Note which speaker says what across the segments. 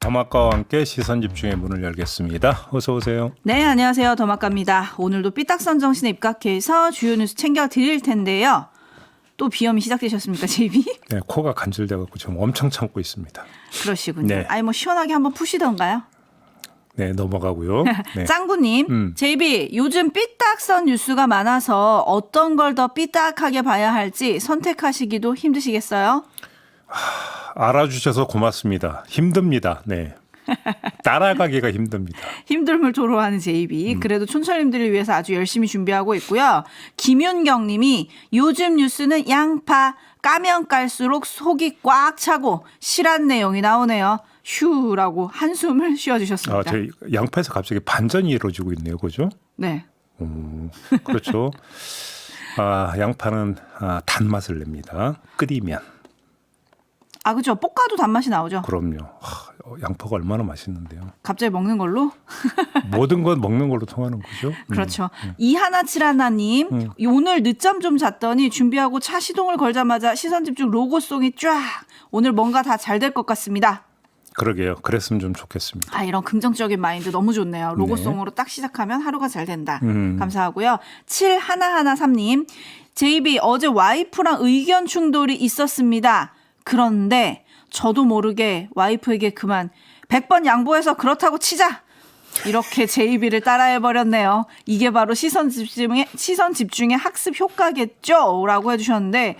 Speaker 1: 더마카와 함께 시선집중의 문을 열겠습니다. 어서 오세요.
Speaker 2: 네, 안녕하세요. 더마카입니다. 오늘도 삐딱선 정신에 입각해서 주요 뉴스 챙겨드릴 텐데요. 또 비염이 시작되셨습니까, JB?
Speaker 1: 네, 코가 간질돼갖고 지금 엄청 참고 있습니다.
Speaker 2: 그러시군요.
Speaker 1: 네.
Speaker 2: 아니 뭐 시원하게 한번 푸시던가요?
Speaker 1: 네, 넘어가고요. 네.
Speaker 2: 짱구님, JB 요즘 삐딱선 뉴스가 많아서 어떤 걸 더 삐딱하게 봐야 할지 선택하시기도 힘드시겠어요?
Speaker 1: 알아주셔서 고맙습니다. 힘듭니다. 네. 따라가기가 힘듭니다.
Speaker 2: 힘듦을 토로하는 JB. 그래도 촌철님들을 위해서 아주 열심히 준비하고 있고요. 김윤경 님이 요즘 뉴스는 양파 까면 깔수록 속이 꽉 차고 실한 내용이 나오네요. 휴라고 한숨을 쉬어주셨습니다.
Speaker 1: 저희 양파에서 갑자기 반전이 이루어지고 있네요. 그죠?
Speaker 2: 네.
Speaker 1: 그렇죠. 양파는 단맛을 냅니다. 끓이면.
Speaker 2: 그렇죠. 볶아도 단맛이 나오죠.
Speaker 1: 그럼요. 양파가 얼마나 맛있는데요.
Speaker 2: 갑자기 먹는 걸로?
Speaker 1: 모든 건 먹는 걸로 통하는 거죠.
Speaker 2: 그렇죠. 이하나칠하나님 오늘 늦잠 좀 잤더니 준비하고 차 시동을 걸자마자 시선집중 로고송이 쫙. 오늘 뭔가 다 잘 될 것 같습니다.
Speaker 1: 그러게요. 그랬으면 좀 좋겠습니다.
Speaker 2: 이런 긍정적인 마인드 너무 좋네요. 로고송으로 딱 시작하면 하루가 잘 된다. 감사하고요. 7113님 JB 어제 와이프랑 의견 충돌이 있었습니다. 그런데 저도 모르게 와이프에게 그만 100번 양보해서 그렇다고 치자. 이렇게 JB를 따라해버렸네요. 이게 바로 시선 집중의 학습 효과겠죠? 라고 해주셨는데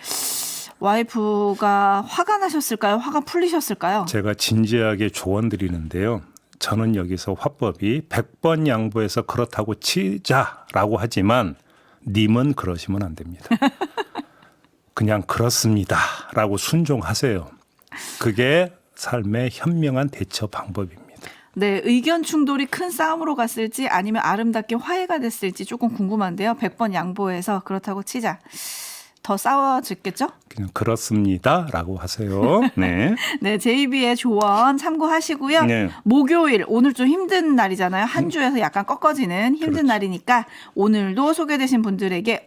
Speaker 2: 와이프가 화가 나셨을까요? 화가 풀리셨을까요?
Speaker 1: 제가 진지하게 조언 드리는데요. 저는 여기서 화법이 100번 양보해서 그렇다고 치자라고 하지만 님은 그러시면 안 됩니다. 그냥 그렇습니다라고 순종하세요. 그게 삶의 현명한 대처 방법입니다.
Speaker 2: 네, 의견 충돌이 큰 싸움으로 갔을지 아니면 아름답게 화해가 됐을지 조금 궁금한데요. 100번 양보해서 그렇다고 치자. 더 싸워졌겠죠?
Speaker 1: 그냥 그렇습니다라고 하세요. 네.
Speaker 2: 네, JB의 조언 참고하시고요.
Speaker 1: 네.
Speaker 2: 목요일 오늘 좀 힘든 날이잖아요. 한 주에서 약간 꺾어지는 힘든
Speaker 1: 그렇죠.
Speaker 2: 날이니까 오늘도 소개되신 분들에게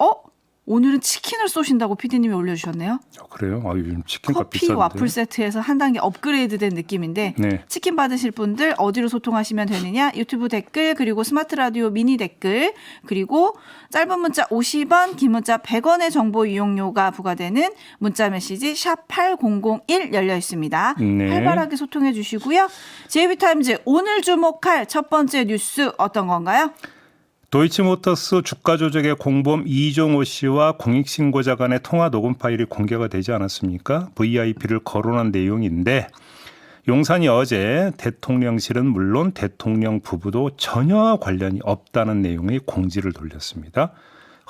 Speaker 2: 오늘은 치킨을 쏘신다고 PD님이 올려주셨네요.
Speaker 1: 그래요? 요즘 치킨값
Speaker 2: 커피
Speaker 1: 비싼데.
Speaker 2: 와플 세트에서 한 단계 업그레이드된 느낌인데
Speaker 1: 네.
Speaker 2: 치킨 받으실 분들 어디로 소통하시면 되느냐? 유튜브 댓글 그리고 스마트 라디오 미니 댓글 그리고 짧은 문자 50원 긴 문자 100원의 정보 이용료가 부과되는 문자 메시지 샵 8001 열려 있습니다.
Speaker 1: 네.
Speaker 2: 활발하게 소통해 주시고요. JB타임즈 오늘 주목할 첫 번째 뉴스 어떤 건가요?
Speaker 1: 도이치모터스 주가 조작의 공범 이종호 씨와 공익신고자 간의 통화 녹음 파일이 공개가 되지 않았습니까? VIP를 거론한 내용인데 용산이 어제 대통령실은 물론 대통령 부부도 전혀 관련이 없다는 내용의 공지를 돌렸습니다.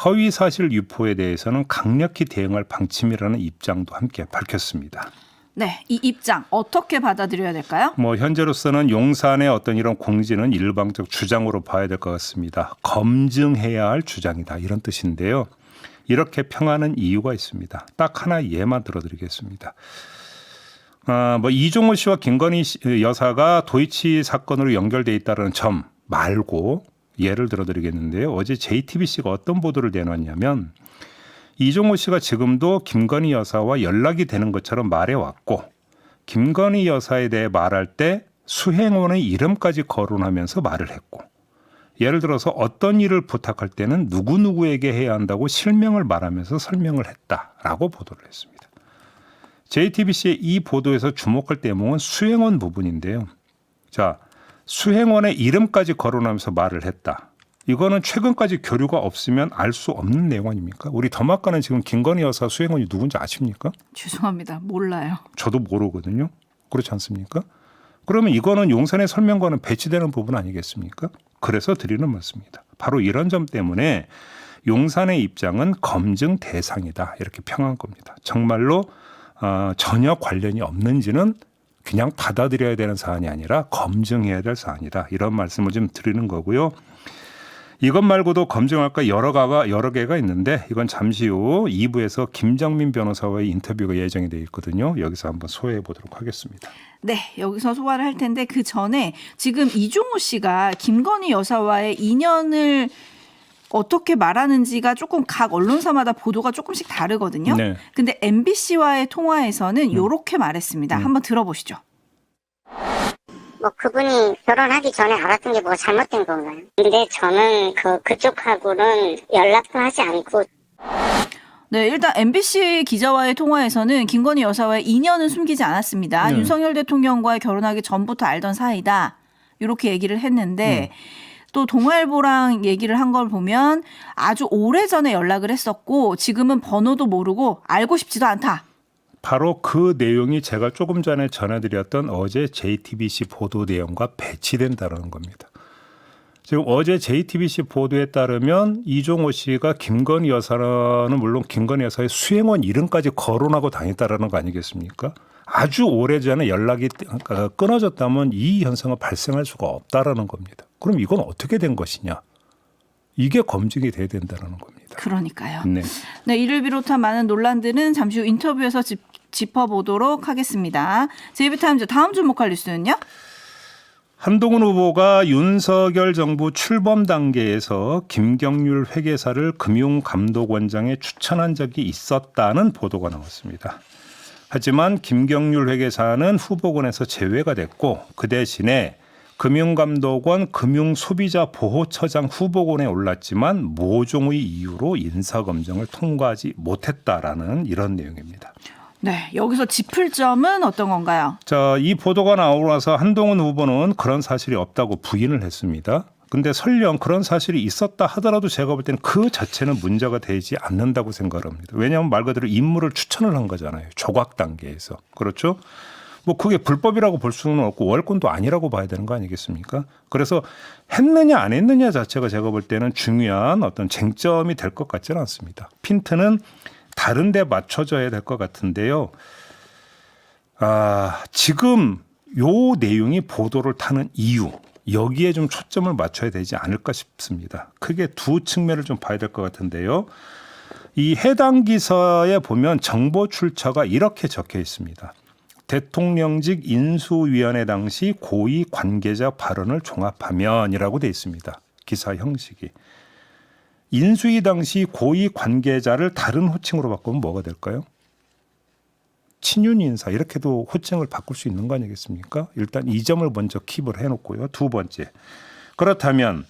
Speaker 1: 허위사실 유포에 대해서는 강력히 대응할 방침이라는 입장도 함께 밝혔습니다.
Speaker 2: 네, 이 입장 어떻게 받아들여야 될까요?
Speaker 1: 현재로서는 용산의 어떤 이런 공지는 일방적 주장으로 봐야 될 것 같습니다. 검증해야 할 주장이다 이런 뜻인데요. 이렇게 평하는 이유가 있습니다. 딱 하나 예만 들어드리겠습니다. 이종호 씨와 김건희 여사가 도이치 사건으로 연결돼 있다는 점 말고 예를 들어드리겠는데요. 어제 JTBC가 어떤 보도를 내놨냐면 이종호 씨가 지금도 김건희 여사와 연락이 되는 것처럼 말해왔고 김건희 여사에 대해 말할 때 수행원의 이름까지 거론하면서 말을 했고 예를 들어서 어떤 일을 부탁할 때는 누구누구에게 해야 한다고 실명을 말하면서 설명을 했다라고 보도를 했습니다. JTBC의 이 보도에서 주목할 대목은 수행원 부분인데요. 자, 수행원의 이름까지 거론하면서 말을 했다. 이거는 최근까지 교류가 없으면 알 수 없는 내용 아닙니까? 우리 더마카는 지금 김건희 여사 수행원이 누군지 아십니까?
Speaker 2: 죄송합니다. 몰라요.
Speaker 1: 저도 모르거든요. 그렇지 않습니까? 그러면 이거는 용산의 설명과는 배치되는 부분 아니겠습니까? 그래서 드리는 말씀입니다. 바로 이런 점 때문에 용산의 입장은 검증 대상이다. 이렇게 평한 겁니다. 정말로 전혀 관련이 없는지는 그냥 받아들여야 되는 사안이 아니라 검증해야 될 사안이다. 이런 말씀을 좀 드리는 거고요. 이것 말고도 검증할 거 여러 개가 있는데 이건 잠시 후 2부에서 김정민 변호사와의 인터뷰가 예정이 되어 있거든요. 여기서 한번 소화해 보도록 하겠습니다.
Speaker 2: 네, 여기서 소화를 할 텐데 그 전에 지금 이종호 씨가 김건희 여사와의 인연을 어떻게 말하는지가 조금 각 언론사마다 보도가 조금씩 다르거든요.
Speaker 1: 네.
Speaker 2: 근데 MBC와의 통화에서는 이렇게 말했습니다. 한번 들어보시죠.
Speaker 3: 뭐 그분이 결혼하기 전에 알았던 게 뭐가 잘못된 건가요? 근데 저는 그쪽하고는 연락도 하지 않고.
Speaker 2: 네, 일단 MBC 기자와의 통화에서는 김건희 여사와의 인연은 숨기지 않았습니다. 윤석열 대통령과 결혼하기 전부터 알던 사이다. 이렇게 얘기를 했는데 또 동아일보랑 얘기를 한 걸 보면 아주 오래전에 연락을 했었고 지금은 번호도 모르고 알고 싶지도 않다.
Speaker 1: 바로 그 내용이 제가 조금 전에 전해드렸던 어제 JTBC 보도 내용과 배치된다는 겁니다. 지금 어제 JTBC 보도에 따르면 이종호 씨가 김건희 여사는 물론 김건희 여사의 수행원 이름까지 거론하고 다녔다라는 거 아니겠습니까? 아주 오래전에 연락이 끊어졌다면 이 현상은 발생할 수가 없다라는 겁니다. 그럼 이건 어떻게 된 것이냐? 이게 검증이 돼야 된다는 겁니다.
Speaker 2: 그러니까요.
Speaker 1: 네.
Speaker 2: 네, 이를 비롯한 많은 논란들은 잠시 후 인터뷰에서 짚어보도록 하겠습니다. JB타임즈 다음 주목할 뉴스는요?
Speaker 1: 한동훈 후보가 윤석열 정부 출범 단계에서 김경률 회계사를 금융감독원장에 추천한 적이 있었다는 보도가 나왔습니다. 하지만 김경률 회계사는 후보군에서 제외가 됐고 그 대신에 금융감독원 금융소비자보호처장 후보군에 올랐지만 모종의 이유로 인사검증을 통과하지 못했다라는 이런 내용입니다.
Speaker 2: 네, 여기서 짚을 점은 어떤 건가요?
Speaker 1: 자, 이 보도가 나오고 나서 한동훈 후보는 그런 사실이 없다고 부인을 했습니다. 근데 설령 그런 사실이 있었다 하더라도 제가 볼 때는 그 자체는 문제가 되지 않는다고 생각을 합니다. 왜냐하면 말 그대로 인물을 추천을 한 거잖아요. 조각 단계에서. 그렇죠? 뭐 그게 불법이라고 볼 수는 없고 월권도 아니라고 봐야 되는 거 아니겠습니까? 그래서 했느냐 안 했느냐 자체가 제가 볼 때는 중요한 어떤 쟁점이 될 것 같지는 않습니다. 핀트는 다른 데 맞춰져야 될 것 같은데요. 지금 요 내용이 보도를 타는 이유, 여기에 좀 초점을 맞춰야 되지 않을까 싶습니다. 크게 두 측면을 좀 봐야 될 것 같은데요. 이 해당 기사에 보면 정보 출처가 이렇게 적혀 있습니다. 대통령직 인수위원회 당시 고위 관계자 발언을 종합하면이라고 돼 있습니다. 기사 형식이. 인수위 당시 고위 관계자를 다른 호칭으로 바꾸면 뭐가 될까요? 친윤 인사 이렇게도 호칭을 바꿀 수 있는 거 아니겠습니까? 일단 이 점을 먼저 킵을 해놓고요. 두 번째. 그렇다면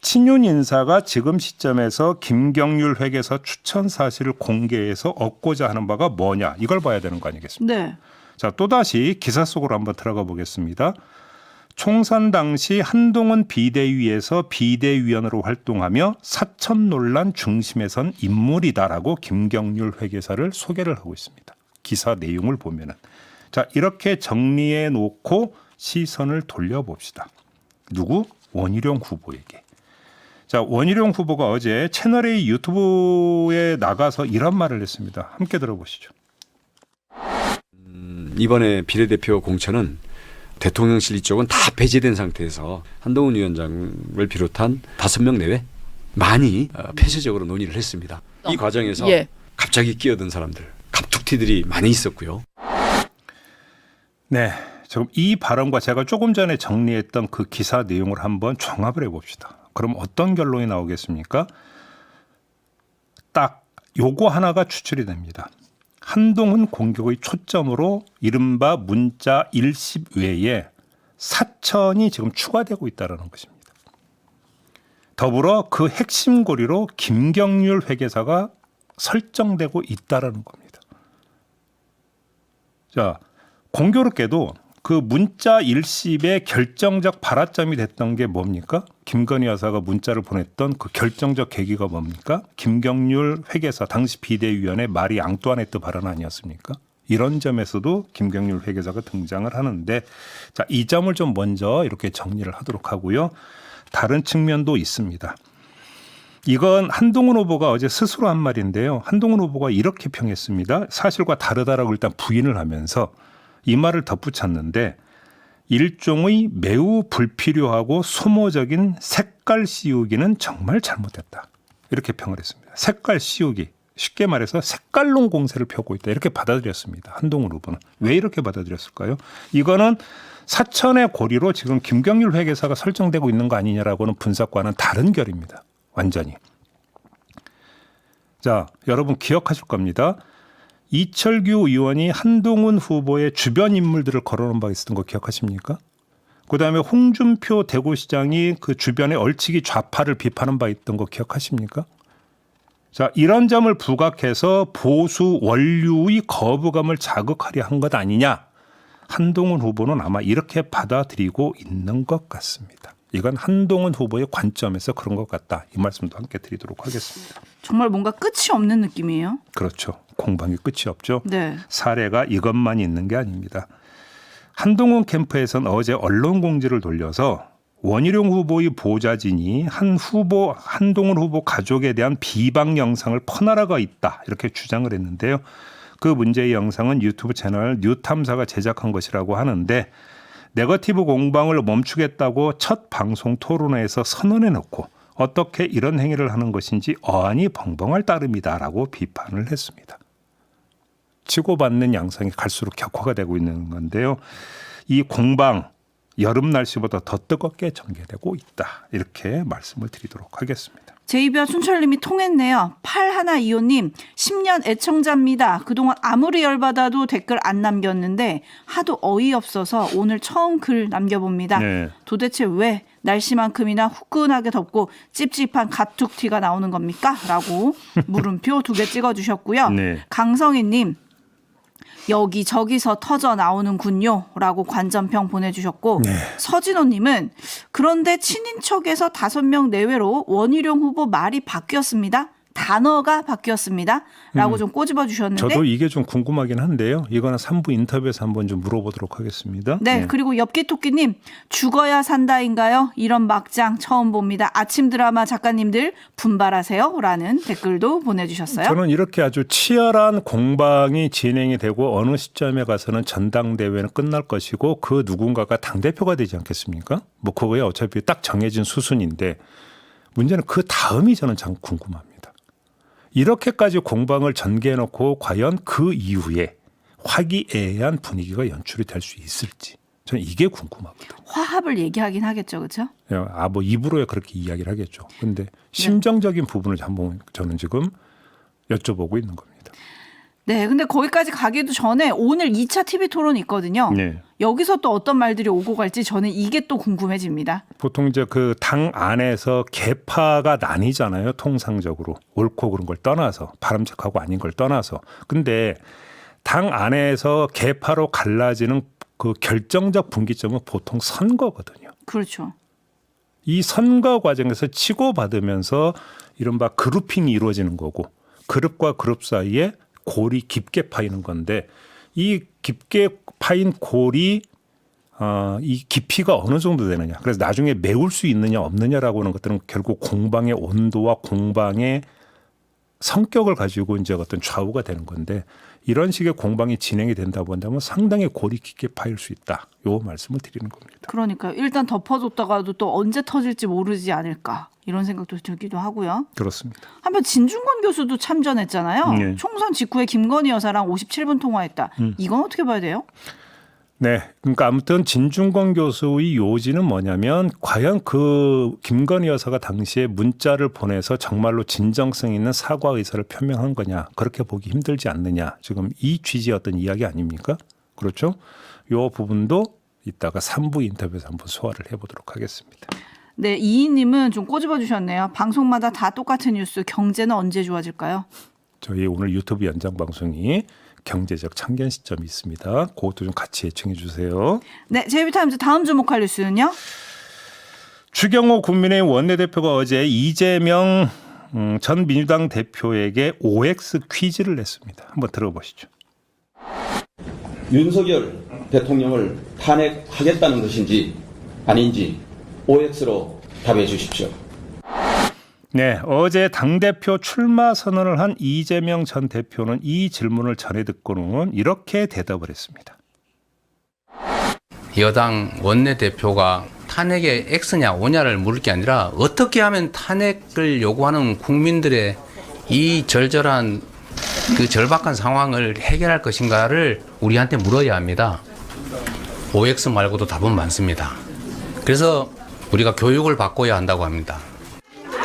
Speaker 1: 친윤 인사가 지금 시점에서 김경률 회계사 추천 사실을 공개해서 얻고자 하는 바가 뭐냐 이걸 봐야 되는 거 아니겠습니까?
Speaker 2: 네.
Speaker 1: 자, 또다시 기사 속으로 한번 들어가 보겠습니다. 총선 당시 한동훈 비대위에서 비대위원으로 활동하며 사천 논란 중심에 선 인물이다라고 김경률 회계사를 소개를 하고 있습니다. 기사 내용을 보면은. 자, 이렇게 정리해 놓고 시선을 돌려봅시다. 누구? 원희룡 후보에게. 자, 원희룡 후보가 어제 채널A 유튜브에 나가서 이런 말을 했습니다. 함께 들어보시죠.
Speaker 4: 이번에 비례대표 공천은 대통령실 이쪽은 다 배제된 상태에서 한동훈 위원장을 비롯한 5명 내외 많이 폐쇄적으로 논의를 했습니다. 이 과정에서 갑자기 끼어든 사람들, 갑툭튀들이 많이 있었고요.
Speaker 1: 네, 지금 이 발언과 제가 조금 전에 정리했던 그 기사 내용을 한번 종합을 해봅시다. 그럼 어떤 결론이 나오겠습니까? 딱 요거 하나가 추출이 됩니다. 한동훈 공격의 초점으로 이른바 문자 일십 외에 사천이 지금 추가되고 있다는 것입니다. 더불어 그 핵심 고리로 김경률 회계사가 설정되고 있다는 겁니다. 자, 공교롭게도 그 문자 일십의 결정적 발화점이 됐던 게 뭡니까? 김건희 여사가 문자를 보냈던 그 결정적 계기가 뭡니까? 김경률 회계사 당시 비대위원회 마리 앙뚜아네트 발언 아니었습니까? 이런 점에서도 김경률 회계사가 등장을 하는데 자, 이 점을 좀 먼저 이렇게 정리를 하도록 하고요. 다른 측면도 있습니다. 이건 한동훈 후보가 어제 스스로 한 말인데요. 한동훈 후보가 이렇게 평했습니다. 사실과 다르다라고 일단 부인을 하면서 이 말을 덧붙였는데 일종의 매우 불필요하고 소모적인 색깔 씌우기는 정말 잘못됐다. 이렇게 평을 했습니다. 색깔 씌우기. 쉽게 말해서 색깔론 공세를 펴고 있다. 이렇게 받아들였습니다. 한동훈 후보는. 왜 이렇게 받아들였을까요? 이거는 사천의 고리로 지금 김경률 회계사가 설정되고 있는 거 아니냐라고는 분석과는 다른 결입니다. 완전히. 자, 여러분 기억하실 겁니다. 이철규 의원이 한동훈 후보의 주변 인물들을 거론한 바 있었던 거 기억하십니까? 그다음에 홍준표 대구시장이 그 주변의 얼치기 좌파를 비판한 바 있던 거 기억하십니까? 자, 이런 점을 부각해서 보수 원류의 거부감을 자극하려 한 것 아니냐. 한동훈 후보는 아마 이렇게 받아들이고 있는 것 같습니다. 이건 한동훈 후보의 관점에서 그런 것 같다. 이 말씀도 함께 드리도록 하겠습니다.
Speaker 2: 정말 뭔가 끝이 없는 느낌이에요.
Speaker 1: 그렇죠. 공방이 끝이 없죠.
Speaker 2: 네.
Speaker 1: 사례가 이것만 있는 게 아닙니다. 한동훈 캠프에서는 어제 언론 공지를 돌려서 원희룡 후보의 보좌진이 한동훈 후보 가족에 대한 비방 영상을 퍼나라가 있다 이렇게 주장을 했는데요. 그 문제의 영상은 유튜브 채널 뉴탐사가 제작한 것이라고 하는데 네거티브 공방을 멈추겠다고 첫 방송 토론회에서 선언해 놓고 어떻게 이런 행위를 하는 것인지 어안이 벙벙할 따름이다라고 비판을 했습니다. 치고받는 양상이 갈수록 격화가 되고 있는 건데요. 이 공방 여름 날씨보다 더 뜨겁게 전개되고 있다. 이렇게 말씀을 드리도록 하겠습니다.
Speaker 2: 제이비와 춘철님이 통했네요. 8125님 10년 애청자입니다. 그동안 아무리 열받아도 댓글 안 남겼는데 하도 어이없어서 오늘 처음 글 남겨봅니다.
Speaker 1: 네.
Speaker 2: 도대체 왜 날씨만큼이나 후끈하게 덥고 찝찝한 가툭티가 나오는 겁니까? 라고 물음표 2개 찍어주셨고요.
Speaker 1: 네.
Speaker 2: 강성희님 여기저기서 터져 나오는군요 라고 관전평 보내주셨고
Speaker 1: 네.
Speaker 2: 서진호님은 그런데 친인척에서 5명 내외로 원희룡 후보 말이 바뀌었습니다. 단어가 바뀌었습니다. 라고 좀 꼬집어 주셨는데
Speaker 1: 저도 이게 좀 궁금하긴 한데요. 이거는 3부 인터뷰에서 한번 좀 물어보도록 하겠습니다.
Speaker 2: 네, 그리고 엽기토끼님 죽어야 산다인가요? 이런 막장 처음 봅니다. 아침 드라마 작가님들 분발하세요 라는 댓글도 보내주셨어요.
Speaker 1: 저는 이렇게 아주 치열한 공방이 진행이 되고 어느 시점에 가서는 전당대회는 끝날 것이고 그 누군가가 당대표가 되지 않겠습니까? 뭐 그거야 어차피 딱 정해진 수순인데 문제는 그 다음이 저는 참 궁금합니다. 이렇게까지 공방을 전개해놓고 과연 그 이후에 화기애애한 분위기가 연출이 될 수 있을지 저는 이게 궁금하거든요.
Speaker 2: 화합을 얘기하긴 하겠죠. 그렇죠?
Speaker 1: 뭐 입으로야 그렇게 이야기를 하겠죠. 그런데 심정적인 부분을 한번 저는 지금 여쭤보고 있는 겁니다.
Speaker 2: 네, 근데 거기까지 가기도 전에 오늘 2차 TV 토론이 있거든요.
Speaker 1: 네.
Speaker 2: 여기서 또 어떤 말들이 오고 갈지 저는 이게 또 궁금해집니다.
Speaker 1: 보통 이제 그 당 안에서 계파가 나뉘잖아요. 통상적으로 옳고 그런 걸 떠나서 바람직하고 아닌 걸 떠나서. 근데 당 안에서 계파로 갈라지는 그 결정적 분기점은 보통 선거거든요.
Speaker 2: 그렇죠.
Speaker 1: 이 선거 과정에서 치고받으면서 이른바 그룹핑이 이루어지는 거고 그룹과 그룹 사이에 골이 깊게 파이는 건데 이 깊게 파인 골이 이 깊이가 어느 정도 되느냐. 그래서 나중에 메울 수 있느냐 없느냐라고 하는 것들은 결국 공방의 온도와 공방의 성격을 가지고 이제 어떤 좌우가 되는 건데 이런 식의 공방이 진행이 된다고 한다면 상당히 골이 깊게 파일 수 있다. 요 말씀을 드리는 겁니다.
Speaker 2: 그러니까요. 일단 덮어뒀다가도 또 언제 터질지 모르지 않을까 이런 생각도 들기도 하고요.
Speaker 1: 그렇습니다.
Speaker 2: 한편 진중권 교수도 참전했잖아요.
Speaker 1: 네.
Speaker 2: 총선 직후에 김건희 여사랑 57분 통화했다. 이건 어떻게 봐야 돼요?
Speaker 1: 네. 그러니까 아무튼 진중권 교수의 요지는 뭐냐면 과연 그 김건희 여사가 당시에 문자를 보내서 정말로 진정성 있는 사과 의사를 표명한 거냐. 그렇게 보기 힘들지 않느냐. 지금 이 취지의 어떤 이야기 아닙니까? 그렇죠? 이 부분도 이따가 3부 인터뷰에서 한번 소화를 해보도록 하겠습니다.
Speaker 2: 네, 이인님은 좀 꼬집어 주셨네요. 방송마다 다 똑같은 뉴스. 경제는 언제 좋아질까요?
Speaker 1: 저희 오늘 유튜브 연장 방송이 경제적 참견 시점이 있습니다. 그것도 좀 같이 애청해 주세요.
Speaker 2: 네, 제이비타임즈 다음 주목할 뉴스는요?
Speaker 1: 추경호 국민의힘 원내대표가 어제 이재명 전 민주당 대표에게 OX 퀴즈를 냈습니다. 한번 들어보시죠.
Speaker 5: 윤석열 대통령을 탄핵하겠다는 것인지 아닌지 OX로 답해 주십시오.
Speaker 1: 네, 어제 당대표 출마 선언을 한 이재명 전 대표는 이 질문을 전해 듣고는 이렇게 대답을 했습니다.
Speaker 6: 여당 원내대표가 탄핵의 X냐 O냐를 물을 게 아니라 어떻게 하면 탄핵을 요구하는 국민들의 이 절절한 그 절박한 상황을 해결할 것인가를 우리한테 물어야 합니다. OX 말고도 답은 많습니다. 그래서 우리가 교육을 바꿔야 한다고 합니다.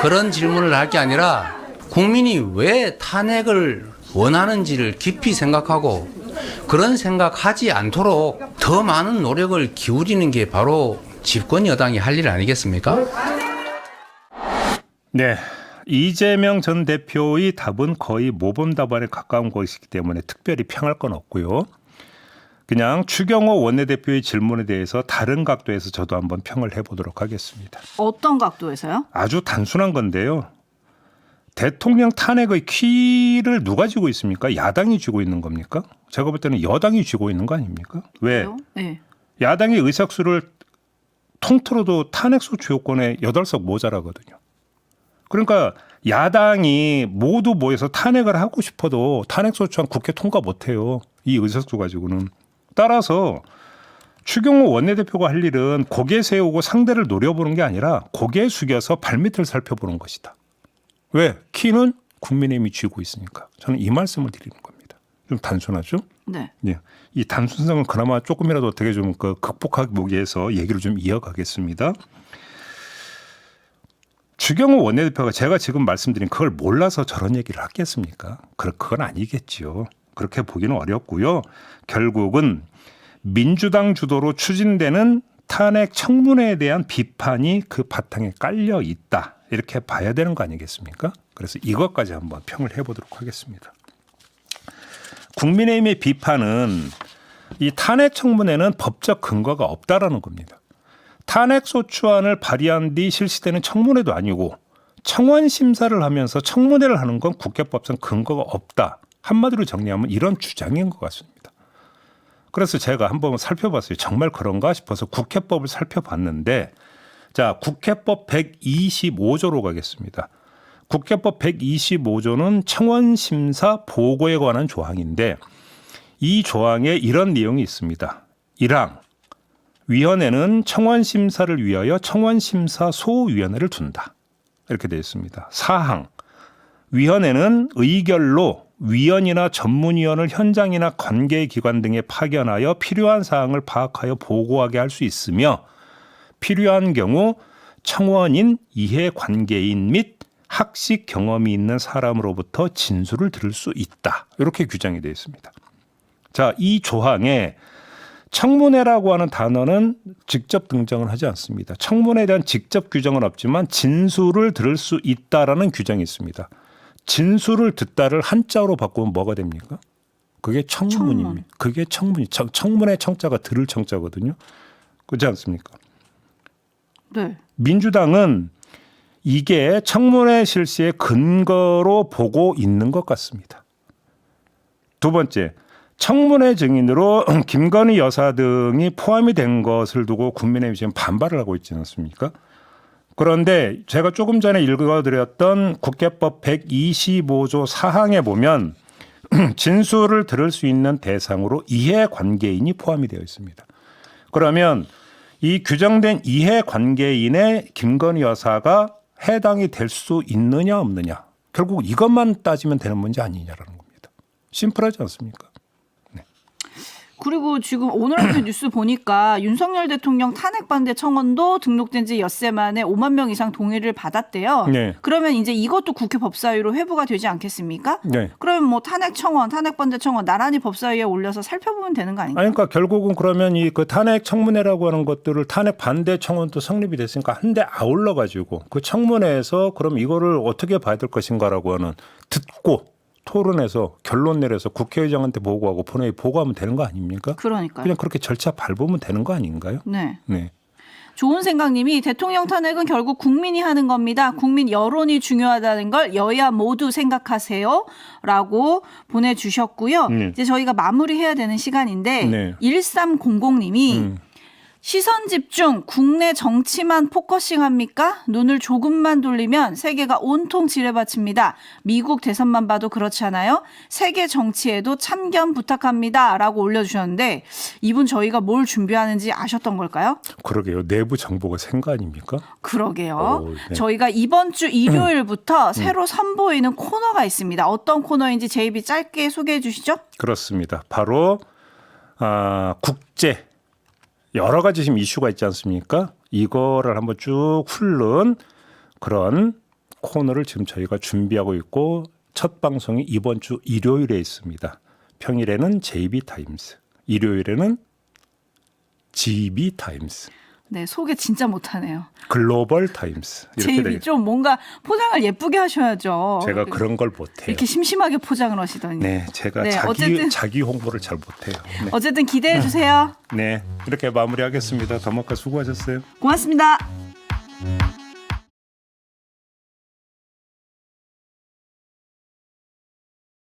Speaker 6: 그런 질문을 할 게 아니라 국민이 왜 탄핵을 원하는지를 깊이 생각하고 그런 생각하지 않도록 더 많은 노력을 기울이는 게 바로 집권 여당이 할 일 아니겠습니까?
Speaker 1: 네. 이재명 전 대표의 답은 거의 모범 답안에 가까운 것이기 때문에 특별히 평할 건 없고요. 그냥 추경호 원내대표의 질문에 대해서 다른 각도에서 저도 한번 평을 해보도록 하겠습니다.
Speaker 2: 어떤 각도에서요?
Speaker 1: 아주 단순한 건데요. 대통령 탄핵의 키를 누가 쥐고 있습니까? 야당이 쥐고 있는 겁니까? 제가 볼 때는 여당이 쥐고 있는 거 아닙니까? 왜?
Speaker 2: 네.
Speaker 1: 야당의 의석수를 통틀어도 탄핵소추 요건에 8석 모자라거든요. 그러니까 야당이 모두 모여서 탄핵을 하고 싶어도 탄핵소추안 국회 통과 못해요. 이 의석수 가지고는. 따라서 추경호 원내대표가 할 일은 고개 세우고 상대를 노려보는 게 아니라 고개 숙여서 발밑을 살펴보는 것이다. 왜? 키는 국민의힘이 쥐고 있으니까. 저는 이 말씀을 드리는 겁니다. 좀 단순하죠?
Speaker 2: 네.
Speaker 1: 예. 이 단순성을 그나마 조금이라도 어떻게 좀 극복하기 위해서 얘기를 좀 이어가겠습니다. 추경호 원내대표가 제가 지금 말씀드린 그걸 몰라서 저런 얘기를 하겠습니까? 그건 아니겠지요. 그렇게 보기는 어렵고요. 결국은 민주당 주도로 추진되는 탄핵 청문회에 대한 비판이 그 바탕에 깔려 있다. 이렇게 봐야 되는 거 아니겠습니까? 그래서 이것까지 한번 평을 해보도록 하겠습니다. 국민의힘의 비판은 이 탄핵 청문회는 법적 근거가 없다라는 겁니다. 탄핵소추안을 발의한 뒤 실시되는 청문회도 아니고 청원 심사를 하면서 청문회를 하는 건 국회법상 근거가 없다. 한마디로 정리하면 이런 주장인 것 같습니다. 그래서 제가 한번 살펴봤어요. 정말 그런가 싶어서 국회법을 살펴봤는데 자, 국회법 125조로 가겠습니다. 국회법 125조는 청원 심사 보고에 관한 조항인데 이 조항에 이런 내용이 있습니다. 1항 위원회는 청원 심사를 위하여 청원 심사 소위원회를 둔다. 이렇게 되어 있습니다. 4항 위원회는 의결로 위원이나 전문위원을 현장이나 관계기관 등에 파견하여 필요한 사항을 파악하여 보고하게 할 수 있으며 필요한 경우 청원인, 이해관계인 및 학식 경험이 있는 사람으로부터 진술을 들을 수 있다. 이렇게 규정이 되어 있습니다. 자, 이 조항에 청문회라고 하는 단어는 직접 등장을 하지 않습니다. 청문회에 대한 직접 규정은 없지만 진술을 들을 수 있다라는 규정이 있습니다. 진술을 듣다를 한자로 바꾸면 뭐가 됩니까? 그게 청문입니다. 그게 청문이. 청문회 청자가 들을 청자거든요. 그렇지 않습니까?
Speaker 2: 네.
Speaker 1: 민주당은 이게 청문회 실시의 근거로 보고 있는 것 같습니다. 두 번째, 청문회 증인으로 김건희 여사 등이 포함이 된 것을 두고 국민의힘이 지금 반발을 하고 있지 않습니까? 그런데 제가 조금 전에 읽어드렸던 국회법 125조 4항에 보면 진술을 들을 수 있는 대상으로 이해관계인이 포함이 되어 있습니다. 그러면 이 규정된 이해관계인의 김건희 여사가 해당이 될 수 있느냐 없느냐. 결국 이것만 따지면 되는 문제 아니냐라는 겁니다. 심플하지 않습니까?
Speaker 2: 그리고 지금 오늘 아침 뉴스 보니까 윤석열 대통령 탄핵 반대 청원도 등록된 지 엿새 만에 5만 명 이상 동의를 받았대요.
Speaker 1: 네.
Speaker 2: 그러면 이제 이것도 국회 법사위로 회부가 되지 않겠습니까?
Speaker 1: 네.
Speaker 2: 그러면 뭐 탄핵 청원, 탄핵 반대 청원 나란히 법사위에 올려서 살펴보면 되는 거 아닌가요?
Speaker 1: 아니, 그러니까 결국은 그러면 이 그 탄핵 청문회라고 하는 것들을 탄핵 반대 청원도 성립이 됐으니까 한데 아울러 가지고 그 청문회에서 그럼 이거를 어떻게 봐야 될 것인가라고 하는 듣고 토론해서 결론 내려서 국회의장한테 보고하고 본회의 보고하면 되는 거 아닙니까?
Speaker 2: 그러니까요.
Speaker 1: 그냥 그렇게 절차 밟으면 되는 거 아닌가요?
Speaker 2: 네.
Speaker 1: 네.
Speaker 2: 좋은 생각님이 대통령 탄핵은 결국 국민이 하는 겁니다. 국민 여론이 중요하다는 걸 여야 모두 생각하세요. 라고 보내주셨고요. 이제 저희가 마무리해야 되는 시간인데
Speaker 1: 네.
Speaker 2: 1300님이 시선 집중, 국내 정치만 포커싱 합니까? 눈을 조금만 돌리면 세계가 온통 지뢰밭입니다. 미국 대선만 봐도 그렇잖아요. 세계 정치에도 참견 부탁합니다. 라고 올려주셨는데 이분 저희가 뭘 준비하는지 아셨던 걸까요?
Speaker 1: 그러게요. 내부 정보가 생거 아닙니까?
Speaker 2: 그러게요.
Speaker 1: 네.
Speaker 2: 저희가 이번 주 일요일부터 새로 선보이는 코너가 있습니다. 어떤 코너인지 JB 짧게 소개해 주시죠.
Speaker 1: 그렇습니다. 바로 국제 여러 가지 지금 이슈가 있지 않습니까? 이거를 한번 쭉 훑는 그런 코너를 지금 저희가 준비하고 있고 첫 방송이 이번 주 일요일에 있습니다. 평일에는 JB타임스, 일요일에는 GB타임스.
Speaker 2: 네, 소개 진짜 못하네요.
Speaker 1: 글로벌 타임스 이렇게
Speaker 2: JB
Speaker 1: 되겠죠.
Speaker 2: 좀 뭔가 포장을 예쁘게 하셔야죠.
Speaker 1: 제가 그런 걸 못해요.
Speaker 2: 이렇게 심심하게 포장을 하시더니.
Speaker 1: 네, 제가
Speaker 2: 네, 어쨌든
Speaker 1: 자기 홍보를 잘 못해요. 네.
Speaker 2: 어쨌든 기대해 주세요.
Speaker 1: 네, 이렇게 마무리하겠습니다. 더마카 수고하셨어요.
Speaker 2: 고맙습니다.